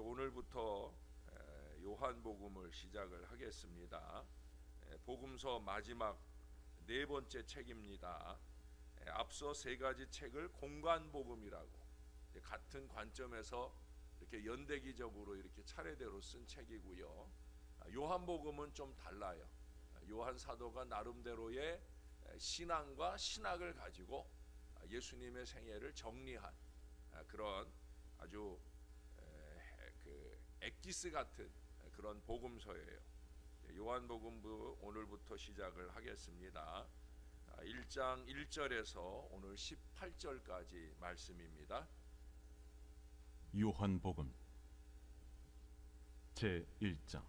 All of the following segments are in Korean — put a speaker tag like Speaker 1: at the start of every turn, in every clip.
Speaker 1: 오늘부터 요한복음을 시작을 하겠습니다. 복음서 마지막 네 번째 책입니다. 앞서 세 가지 책을 공관복음이라고 같은 관점에서 이렇게 연대기적으로 이렇게 차례대로 쓴 책이고요. 요한복음은 좀 달라요. 요한 사도가 나름대로의 신앙과 신학을 가지고 예수님의 생애를 정리한 그런 아주 엑기스 같은 그런 복음서예요. 요한복음부 오늘부터 시작을 하겠습니다. 1장 1절에서 오늘 18절까지 말씀입니다.
Speaker 2: 요한복음 제1장.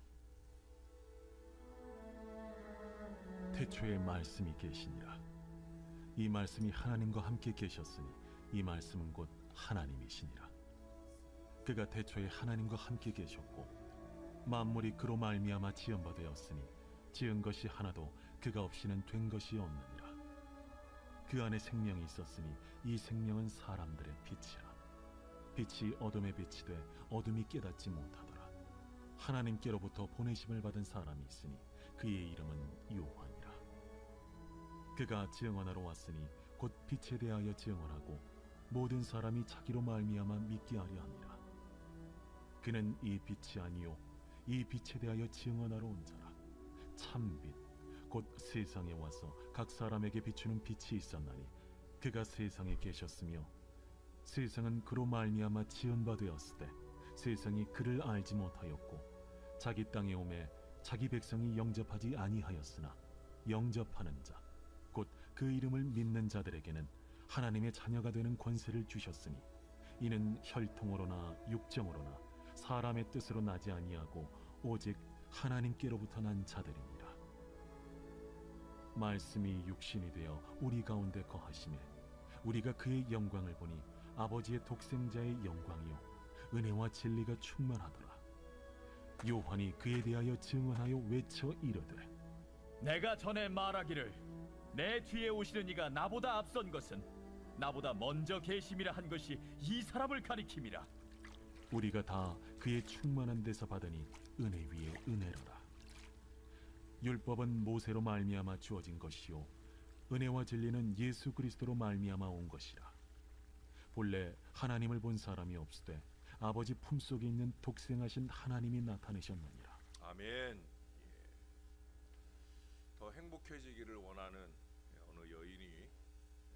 Speaker 2: 태초에 말씀이 계시니라. 이 말씀이 하나님과 함께 계셨으니 이 말씀은 곧 하나님이시니라. 그가 태초에 하나님과 함께 계셨고 만물이 그로 말미암아 지은 바 되었으니 지은 것이 하나도 그가 없이는 된 것이 없느니라. 그 안에 생명이 있었으니 이 생명은 사람들의 빛이라. 빛이 어둠에 비치되 어둠이 깨닫지 못하더라. 하나님께로부터 보내심을 받은 사람이 있으니 그의 이름은 요한이라. 그가 증언하러 왔으니 곧 빛에 대하여 증언하고 모든 사람이 자기로 말미암아 믿게 하려 함이라. 그는 이 빛이 아니요 이 빛에 대하여 증언하러 온 자라. 참빛 곧 세상에 와서 각 사람에게 비추는 빛이 있었나니 그가 세상에 계셨으며 세상은 그로 말미암아 지은 바 되었을 때 세상이 그를 알지 못하였고 자기 땅에 오매 자기 백성이 영접하지 아니하였으나 영접하는 자 곧 그 이름을 믿는 자들에게는 하나님의 자녀가 되는 권세를 주셨으니 이는 혈통으로나 육정으로나 사람의 뜻으로 나지 아니하고 오직 하나님께로부터 난 자들이니라. 말씀이 육신이 되어 우리 가운데 거하시매 우리가 그의 영광을 보니 아버지의 독생자의 영광이요 은혜와 진리가 충만하더라. 요한이 그에 대하여 증언하여 외쳐 이르되
Speaker 3: 내가 전에 말하기를 내 뒤에 오시는 이가 나보다 앞선 것은 나보다 먼저 계심이라 한 것이 이 사람을 가리킴이라.
Speaker 2: 우리가 다 그의 충만한 데서 받으니 은혜 위에 은혜로라. 율법은 모세로 말미암아 주어진 것이요 은혜와 진리는 예수 그리스도로 말미암아 온 것이라. 본래 하나님을 본 사람이 없으되 아버지 품속에 있는 독생하신 하나님이 나타내셨느니라.
Speaker 1: 아멘. 더 행복해지기를 원하는 어느 여인이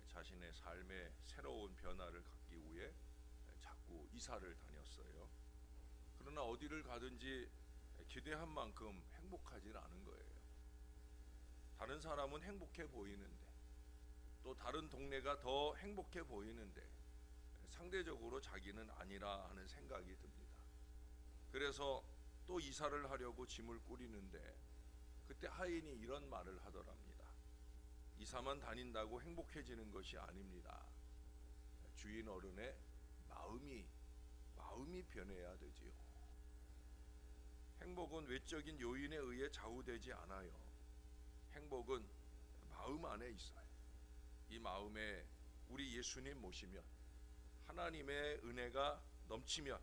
Speaker 1: 자신의 삶에 새로운 변화를 갖기 위해 자꾸 이사를 다녔어요. 그러나 어디를 가든지 기대한 만큼 행복하지 않은 거예요. 다른 사람은 행복해 보이는데 또 다른 동네가 더 행복해 보이는데 상대적으로 자기는 아니라 하는 생각이 듭니다. 그래서 또 이사를 하려고 짐을 꾸리는데 그때 하인이 이런 말을 하더랍니다. 이사만 다닌다고 행복해지는 것이 아닙니다. 주인 어른의 마음이 변해야 되지요. 행복은 외적인 요인에 의해 좌우되지 않아요. 행복은 마음 안에 있어요. 이 마음에 우리 예수님 모시면 하나님의 은혜가 넘치면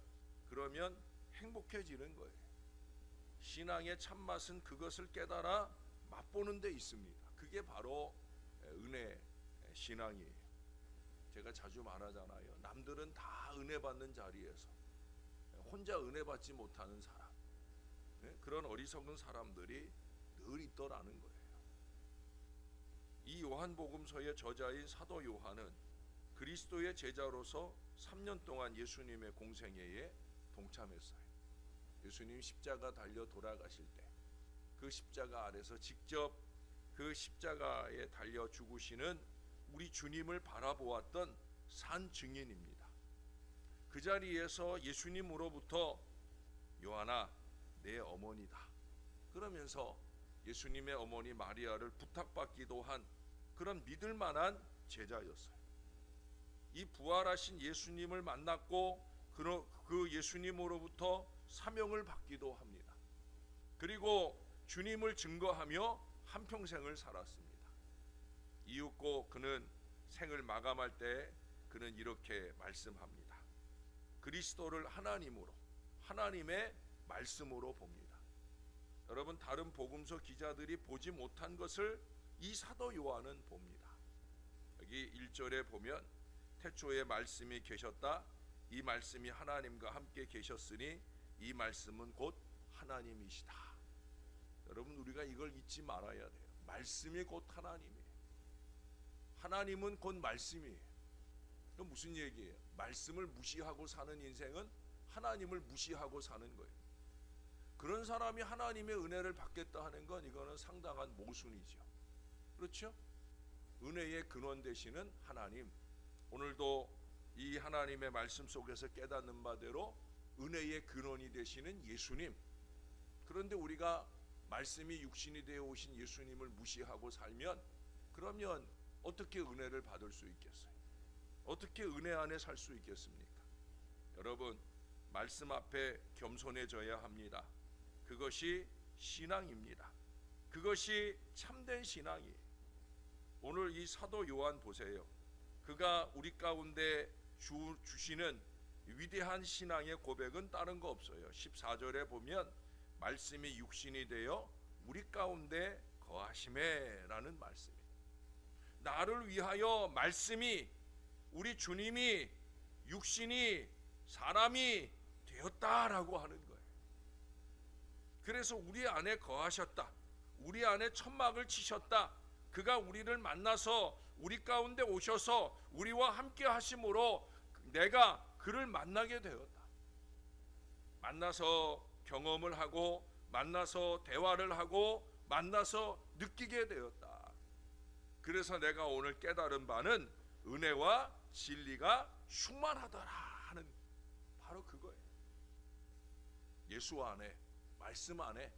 Speaker 1: 그러면 행복해지는 거예요. 신앙의 참맛은 그것을 깨달아 맛보는 데 있습니다. 그게 바로 은혜 신앙이에요. 제가 자주 말하잖아요. 남들은 다 은혜 받는 자리에서 혼자 은혜 받지 못하는 사람, 그런 어리석은 사람들이 늘 있더라는 거예요. 이 요한복음서의 저자인 사도 요한은 그리스도의 제자로서 3년 동안 예수님의 공생애에 동참했어요. 예수님 십자가 달려 돌아가실 때 그 십자가 아래서 직접 그 십자가에 달려 죽으시는 우리 주님을 바라보았던 산 증인입니다. 그 자리에서 예수님으로부터 요한아 내 어머니다 그러면서 예수님의 어머니 마리아를 부탁받기도 한 그런 믿을 만한 제자였어요. 이 부활하신 예수님을 만났고 그 예수님으로부터 사명을 받기도 합니다. 그리고 주님을 증거하며 한평생을 살았습니다. 이윽고 그는 생을 마감할 때 그는 이렇게 말씀합니다. 그리스도를 하나님으로 하나님의 말씀으로 봅니다. 여러분, 다른 복음서 기자들이 보지 못한 것을 이 사도 요한은 봅니다. 여기 1절에 보면 태초에 말씀이 계셨다. 이 말씀이 하나님과 함께 계셨으니 이 말씀은 곧 하나님이시다. 여러분, 우리가 이걸 잊지 말아야 돼요. 말씀이 곧 하나님이에요. 하나님은 곧 말씀이에요. 그건 무슨 얘기예요? 말씀을 무시하고 사는 인생은 하나님을 무시하고 사는 거예요. 그런 사람이 하나님의 은혜를 받겠다 하는 건 이거는 상당한 모순이죠. 그렇죠? 은혜의 근원 되시는 하나님, 오늘도 이 하나님의 말씀 속에서 깨닫는 바대로 은혜의 근원이 되시는 예수님, 그런데 우리가 말씀이 육신이 되어 오신 예수님을 무시하고 살면 그러면 어떻게 은혜를 받을 수 있겠어요? 어떻게 은혜 안에 살 수 있겠습니까? 여러분, 말씀 앞에 겸손해져야 합니다. 그것이 신앙입니다. 그것이 참된 신앙이에요. 오늘 이 사도 요한 보세요. 그가 우리 가운데 주시는 위대한 신앙의 고백은 다른 거 없어요. 14절에 보면 말씀이 육신이 되어 우리 가운데 거하심에 라는 말씀이에요. 나를 위하여 말씀이, 우리 주님이 육신이 사람이 되었다라고 하는 거예요. 그래서 우리 안에 거하셨다. 우리 안에 천막을 치셨다. 그가 우리를 만나서 우리 가운데 오셔서 우리와 함께 하심으로 내가 그를 만나게 되었다. 만나서 경험을 하고, 만나서 대화를 하고, 만나서 느끼게 되었다. 그래서 내가 오늘 깨달은 바는 은혜와 진리가 충만하더라 하는 바로 그거예요. 예수 안에, 말씀 안에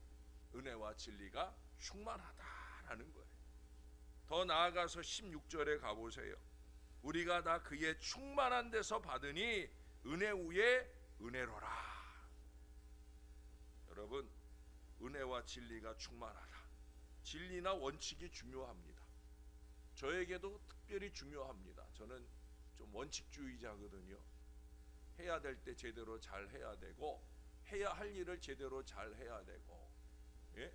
Speaker 1: 은혜와 진리가 충만하다라는 거예요. 더 나아가서 16절에 가보세요. 우리가 다 그의 충만한 데서 받으니 은혜 위에 은혜로라. 여러분, 은혜와 진리가 충만하다. 진리나 원칙이 중요합니다. 저에게도 특별히 중요합니다. 저는 좀 원칙주의자거든요. 해야 될 때 제대로 잘 해야 되고, 해야 할 일을 제대로 잘 해야 되고, 예?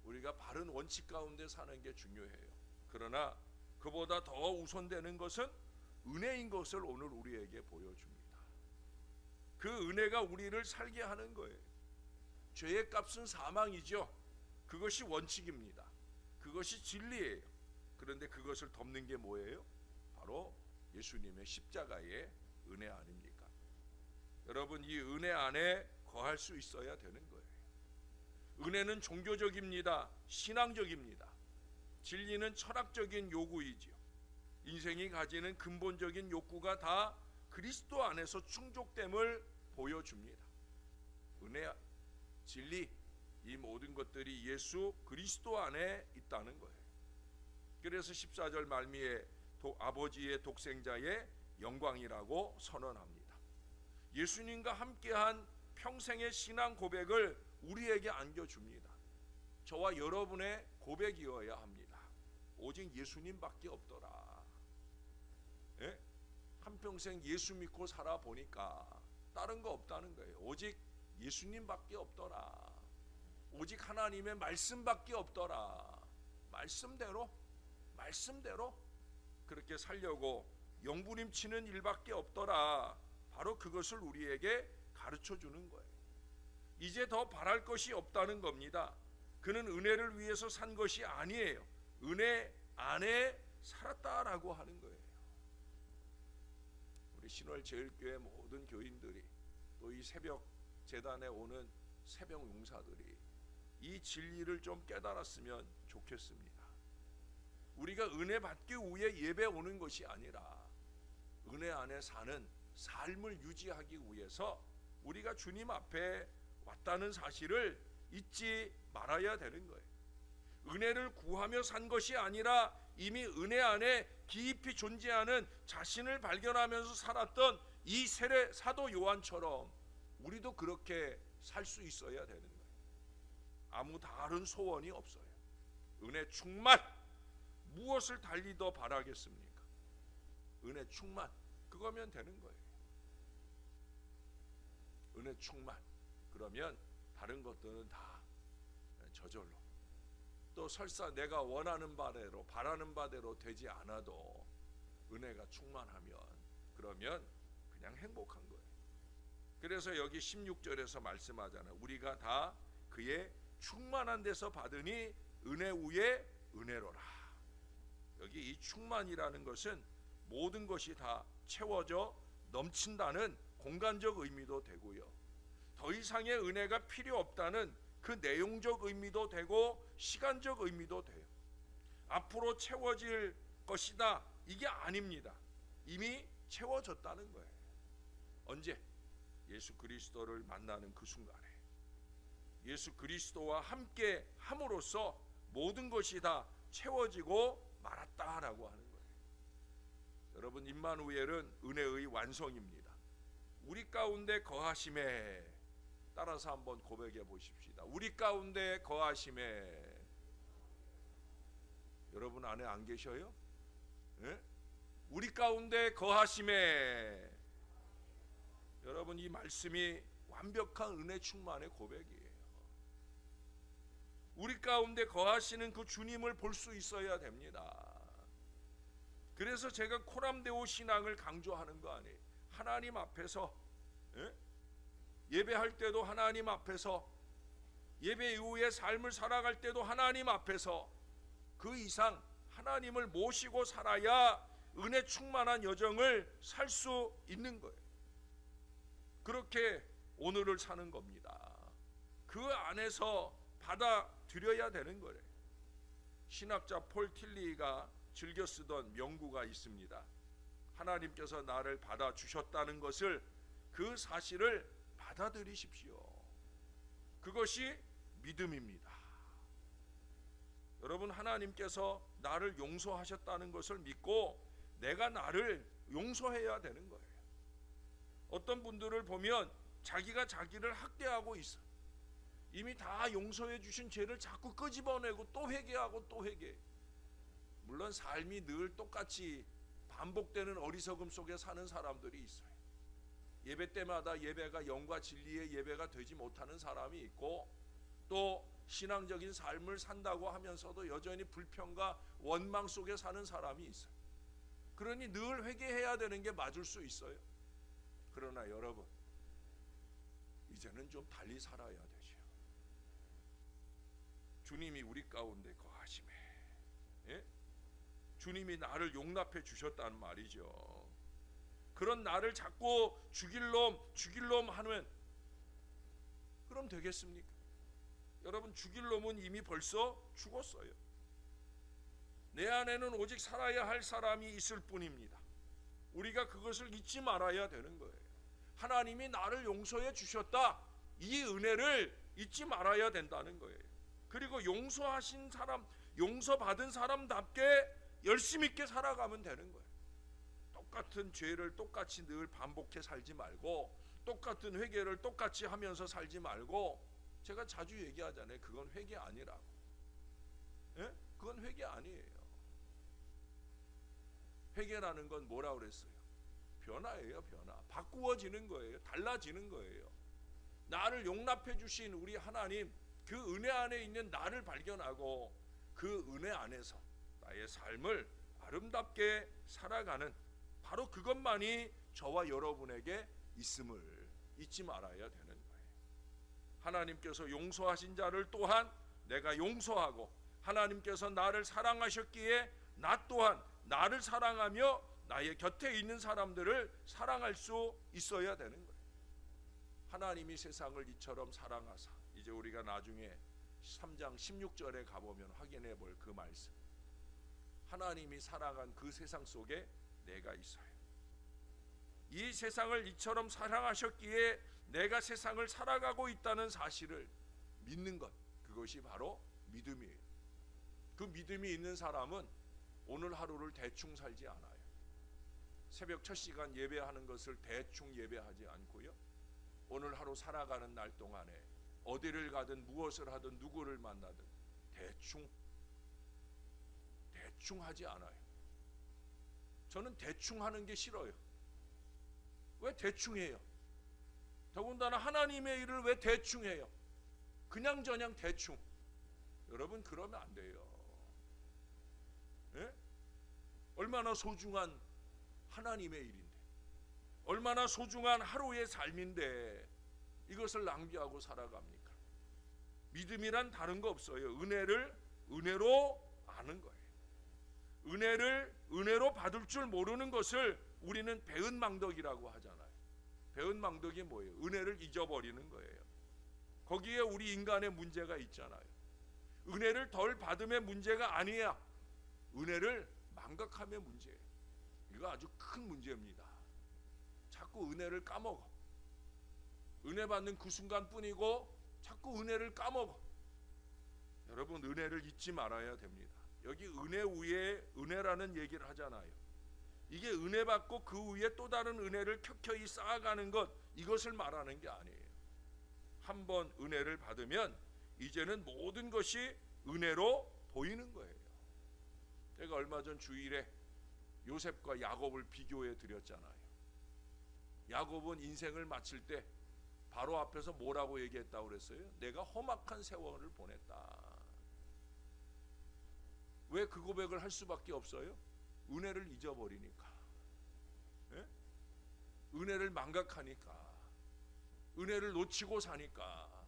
Speaker 1: 우리가 바른 원칙 가운데 사는 게 중요해요. 그러나 그보다 더 우선되는 것은 은혜인 것을 오늘 우리에게 보여줍니다. 그 은혜가 우리를 살게 하는 거예요. 죄의 값은 사망이죠. 그것이 원칙입니다. 그것이 진리예요. 그런데 그것을 덮는 게 뭐예요? 바로 예수님의 십자가의 은혜 아닙니까? 여러분, 이 은혜 안에 거할 수 있어야 되는 거예요. 은혜는 종교적입니다. 신앙적입니다. 진리는 철학적인 요구이지요. 인생이 가지는 근본적인 욕구가 다 그리스도 안에서 충족됨을 보여줍니다. 은혜, 진리, 이 모든 것들이 예수 그리스도 안에 있다는 거예요. 그래서 14절 말미에 아버지의 독생자의 영광이라고 선언합니다. 예수님과 함께한 평생의 신앙 고백을 우리에게 안겨줍니다. 저와 여러분의 고백이어야 합니다. 오직 예수님밖에 없더라. 예? 한평생 예수 믿고 살아보니까 다른 거 없다는 거예요. 오직 예수님밖에 없더라. 오직 하나님의 말씀밖에 없더라. 말씀대로 그렇게 살려고 영부림치는 일밖에 없더라. 바로 그것을 우리에게 가르쳐 주는 거예요. 이제 더 바랄 것이 없다는 겁니다. 그는 은혜를 위해서 산 것이 아니에요. 은혜 안에 살았다라고 하는 거예요. 우리 신월제일교회 모든 교인들이, 또 이 새벽 재단에 오는 새벽 용사들이 이 진리를 좀 깨달았으면 좋겠습니다. 우리가 은혜 받기 위해 예배 오는 것이 아니라 은혜 안에 사는 삶을 유지하기 위해서 우리가 주님 앞에 왔다는 사실을 잊지 말아야 되는 거예요. 은혜를 구하며 산 것이 아니라 이미 은혜 안에 깊이 존재하는 자신을 발견하면서 살았던 이 세례 사도 요한처럼 우리도 그렇게 살 수 있어야 되는 거예요. 아무 다른 소원이 없어요. 은혜 충만, 무엇을 달리 더 바라겠습니까? 은혜 충만, 그거면 되는 거예요. 은혜 충만, 그러면 다른 것들은 다 저절로, 또 설사 내가 원하는 바대로 바라는 바대로 되지 않아도 은혜가 충만하면 그러면 그냥 행복한 거예요. 그래서 여기 16절에서 말씀하잖아요. 우리가 다 그의 충만한 데서 받으니 은혜 위에 은혜로라. 여기 이 충만이라는 것은 모든 것이 다 채워져 넘친다는 공간적 의미도 되고요, 더 이상의 은혜가 필요 없다는 그 내용적 의미도 되고 시간적 의미도 돼요. 앞으로 채워질 것이다, 이게 아닙니다. 이미 채워졌다는 거예요. 언제? 예수 그리스도를 만나는 그 순간에 예수 그리스도와 함께 함으로써 모든 것이 다 채워지고 말았다라고 하는 거예요. 여러분, 임마누엘은 은혜의 완성입니다. 우리 가운데 거하심에, 따라서 한번 고백해 보십시다. 우리 가운데 거하심에. 여러분 안에 안 계셔요? 네? 우리 가운데 거하심에. 여러분, 이 말씀이 완벽한 은혜 충만의 고백이에요. 우리 가운데 거하시는 그 주님을 볼 수 있어야 됩니다. 그래서 제가 코람데오 신앙을 강조하는 거 아니에요. 하나님 앞에서, 예배할 때도 하나님 앞에서, 예배 이후에 삶을 살아갈 때도 하나님 앞에서, 그 이상 하나님을 모시고 살아야 은혜 충만한 여정을 살 수 있는 거예요. 그렇게 오늘을 사는 겁니다. 그 안에서 받아들여야 되는 거예요. 신학자 폴 틸리가 즐겨 쓰던 명구가 있습니다. 하나님께서 나를 받아주셨다는 것을, 그 사실을 받아들이십시오. 그것이 믿음입니다. 여러분, 하나님께서 나를 용서하셨다는 것을 믿고 내가 나를 용서해야 되는 거예요. 어떤 분들을 보면 자기가 자기를 학대하고 있어. 이미 다 용서해 주신 죄를 자꾸 끄집어내고 또 회개하고 또 회개. 물론 삶이 늘 똑같이 반복되는 어리석음 속에 사는 사람들이 있어요. 예배 때마다 예배가 영과 진리의 예배가 되지 못하는 사람이 있고, 또 신앙적인 삶을 산다고 하면서도 여전히 불평과 원망 속에 사는 사람이 있어요. 그러니 늘 회개해야 되는 게 맞을 수 있어요. 그러나 여러분, 이제는 좀 달리 살아야 되죠. 주님이 우리 가운데 거하심에, 주님이 나를 용납해 주셨다는 말이죠. 그런 나를 자꾸 죽일 놈 하면 그럼 되겠습니까? 여러분, 죽일 놈은 이미 벌써 죽었어요. 내 안에는 오직 살아야 할 사람이 있을 뿐입니다. 우리가 그것을 잊지 말아야 되는 거예요. 하나님이 나를 용서해 주셨다, 이 은혜를 잊지 말아야 된다는 거예요. 그리고 용서하신 사람, 용서받은 사람답게 열심히 있게 살아가면 되는 거예요. 똑같은 죄를 똑같이 늘 반복해 살지 말고, 똑같은 회개를 똑같이 하면서 살지 말고, 제가 자주 얘기하잖아요. 그건 회개 아니라고. 그건 회개 아니에요. 회개라는 건 뭐라고 그랬어요? 변화예요, 변화. 바꾸어지는 거예요. 달라지는 거예요. 나를 용납해 주신 우리 하나님, 그 은혜 안에 있는 나를 발견하고 그 은혜 안에서 나의 삶을 아름답게 살아가는, 바로 그것만이 저와 여러분에게 있음을 잊지 말아야 되는 거예요. 하나님께서 용서하신 자를 또한 내가 용서하고, 하나님께서 나를 사랑하셨기에 나 또한 나를 사랑하며 나의 곁에 있는 사람들을 사랑할 수 있어야 되는 거예요. 하나님이 세상을 이처럼 사랑하사, 이제 우리가 나중에 3장 16절에 가보면 확인해 볼 그 말씀, 하나님이 살아간 그 세상 속에 내가 있어요. 이 세상을 이처럼 사랑하셨기에 내가 세상을 살아가고 있다는 사실을 믿는 것, 그것이 바로 믿음이에요. 그 믿음이 있는 사람은 오늘 하루를 대충 살지 않아요. 새벽 첫 시간 예배하는 것을 대충 예배하지 않고요, 오늘 하루 살아가는 날 동안에 어디를 가든 무엇을 하든 누구를 만나든 대충 하지 않아요. 저는 대충 하는 게 싫어요. 왜 대충 해요? 더군다나 하나님의 일을 왜 대충 해요? 그냥저냥 대충. 여러분 그러면 안 돼요. 예? 얼마나 소중한 하나님의 일인데, 얼마나 소중한 하루의 삶인데 이것을 낭비하고 살아갑니까? 믿음이란 다른 거 없어요. 은혜를 은혜로 아는 거예요. 은혜를 은혜로 받을 줄 모르는 것을 우리는 배은망덕이라고 하잖아요. 배은망덕이 뭐예요? 은혜를 잊어버리는 거예요. 거기에 우리 인간의 문제가 있잖아요. 은혜를 덜 받음의 문제가 아니야. 은혜를 망각함의 문제예요. 이거 아주 큰 문제입니다. 자꾸 은혜를 까먹어. 은혜 받는 그 순간뿐이고 자꾸 은혜를 까먹어. 여러분 은혜를 잊지 말아야 됩니다. 여기 은혜 위에 은혜라는 얘기를 하잖아요. 이게 은혜 받고 그 위에 또 다른 은혜를 켜켜이 쌓아가는 것, 이것을 말하는 게 아니에요. 한번 은혜를 받으면 이제는 모든 것이 은혜로 보이는 거예요. 제가 얼마 전 주일에 요셉과 야곱을 비교해 드렸잖아요. 야곱은 인생을 마칠 때 바로 앞에서 뭐라고 얘기했다고 그랬어요? 내가 험악한 세월을 보냈다. 왜 그 고백을 할 수밖에 없어요? 은혜를 잊어버리니까. 예? 은혜를 망각하니까. 은혜를 놓치고 사니까.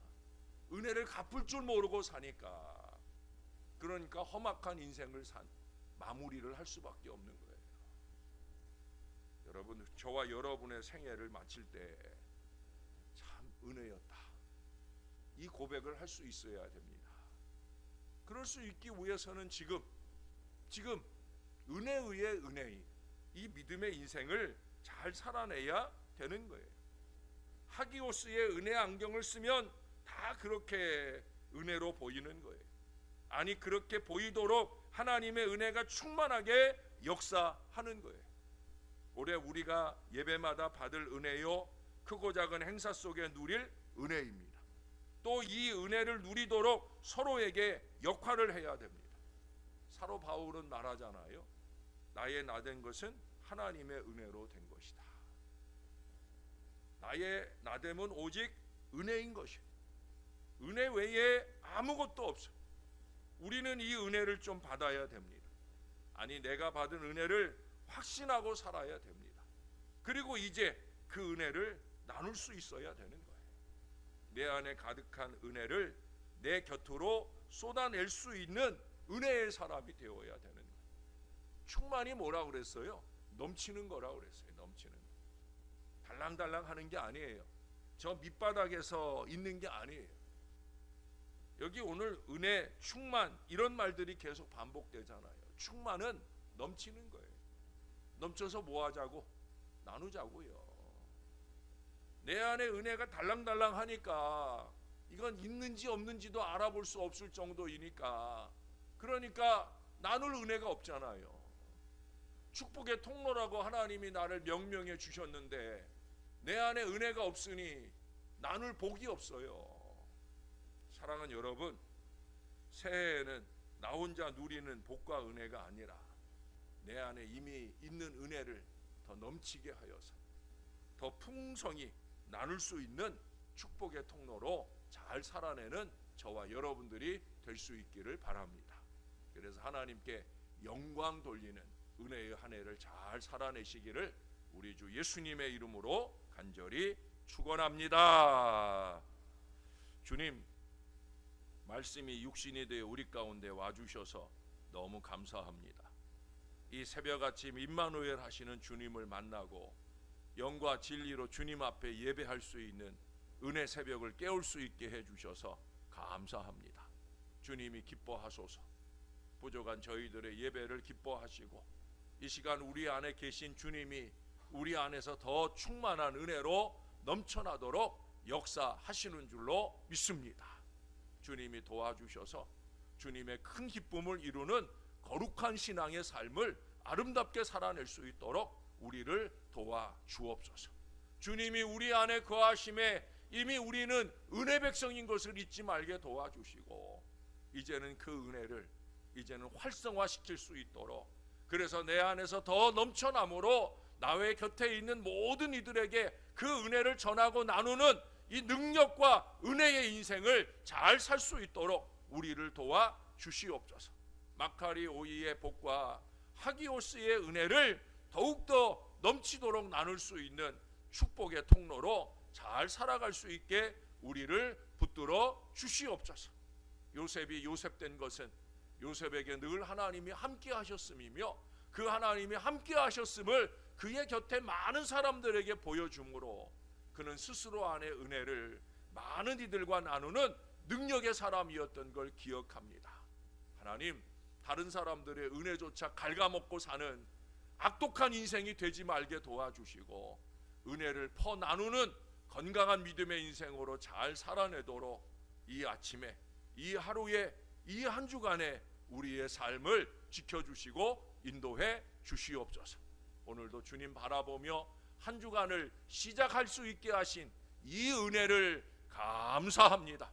Speaker 1: 은혜를 갚을 줄 모르고 사니까. 그러니까 험악한 인생을 마무리를 할 수밖에 없는 거예요. 여러분, 저와 여러분의 생애를 마칠 때 참 은혜였다, 이 고백을 할 수 있어야 됩니다. 그럴 수 있기 위해서는 지금 은혜 위에 은혜인 이 믿음의 인생을 잘 살아내야 되는 거예요. 하기오스의 은혜 안경을 쓰면 다 그렇게 은혜로 보이는 거예요. 아니, 그렇게 보이도록 하나님의 은혜가 충만하게 역사하는 거예요. 올해 우리가 예배마다 받을 은혜요, 크고 작은 행사 속에 누릴 은혜입니다. 또 이 은혜를 누리도록 서로에게 역할을 해야 됩니다. 사도 바울은 말하잖아요. 나의 나된 것은 하나님의 은혜로 된 것이다. 나의 나됨은 오직 은혜인 것이에요. 은혜 외에 아무것도 없어. 우리는 이 은혜를 좀 받아야 됩니다. 아니, 내가 받은 은혜를 확신하고 살아야 됩니다. 그리고 이제 그 은혜를 나눌 수 있어야 되는 거예요. 내 안에 가득한 은혜를 내 곁으로 쏟아낼 수 있는 은혜의 사람이 되어야 되는 거예요. 충만이 뭐라고 그랬어요? 넘치는 거라고 그랬어요. 넘치는 거. 달랑달랑 하는 게 아니에요. 저 밑바닥에서 있는 게 아니에요. 여기 오늘 은혜, 충만, 이런 말들이 계속 반복되잖아요. 충만은 넘치는 거예요. 넘쳐서 뭐 하자고? 나누자고요. 내 안에 은혜가 달랑달랑 하니까 이건 있는지 없는지도 알아볼 수 없을 정도이니까, 그러니까 나눌 은혜가 없잖아요. 축복의 통로라고 하나님이 나를 명명해 주셨는데 내 안에 은혜가 없으니 나눌 복이 없어요. 사랑하는 여러분, 새해에는 나 혼자 누리는 복과 은혜가 아니라 내 안에 이미 있는 은혜를 더 넘치게 하여서 더 풍성히 나눌 수 있는 축복의 통로로 잘 살아내는 저와 여러분들이 될 수 있기를 바랍니다. 그래서 하나님께 영광 돌리는 은혜의 한 해를 잘 살아내시기를 우리 주 예수님의 이름으로 간절히 축원합니다. 주님, 말씀이 육신이 되어 우리 가운데 와주셔서 너무 감사합니다. 이 새벽 아침 임마누엘 하시는 주님을 만나고 영과 진리로 주님 앞에 예배할 수 있는 은혜 새벽을 깨울 수 있게 해주셔서 감사합니다. 주님이 기뻐하소서. 부족한 저희들의 예배를 기뻐하시고 이 시간 우리 안에 계신 주님이 우리 안에서 더 충만한 은혜로 넘쳐나도록 역사하시는 줄로 믿습니다. 주님이 도와주셔서 주님의 큰 기쁨을 이루는 거룩한 신앙의 삶을 아름답게 살아낼 수 있도록 우리를 도와주옵소서. 주님이 우리 안에 거하심에 이미 우리는 은혜 백성인 것을 잊지 말게 도와주시고 이제는 그 은혜를 이제는 활성화시킬 수 있도록, 그래서 내 안에서 더 넘쳐남으로 나의 곁에 있는 모든 이들에게 그 은혜를 전하고 나누는 이 능력과 은혜의 인생을 잘 살 수 있도록 우리를 도와 주시옵소서. 마카리 오이의 복과 하기오스의 은혜를 더욱더 넘치도록 나눌 수 있는 축복의 통로로 잘 살아갈 수 있게 우리를 붙들어 주시옵소서. 요셉이 요셉된 것은 요셉에게 늘 하나님이 함께 하셨음이며 그 하나님이 함께 하셨음을 그의 곁에 많은 사람들에게 보여줌으로 그는 스스로 안의 은혜를 많은 이들과 나누는 능력의 사람이었던 걸 기억합니다. 하나님, 다른 사람들의 은혜조차 갉아먹고 사는 악독한 인생이 되지 말게 도와주시고 은혜를 퍼 나누는 건강한 믿음의 인생으로 잘 살아내도록 이 아침에, 이 하루에, 이 한 주간에 우리의 삶을 지켜주시고 인도해 주시옵소서. 오늘도 주님 바라보며 한 주간을 시작할 수 있게 하신 이 은혜를 감사합니다.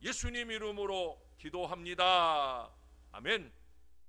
Speaker 1: 예수님 이름으로 기도합니다. 아멘.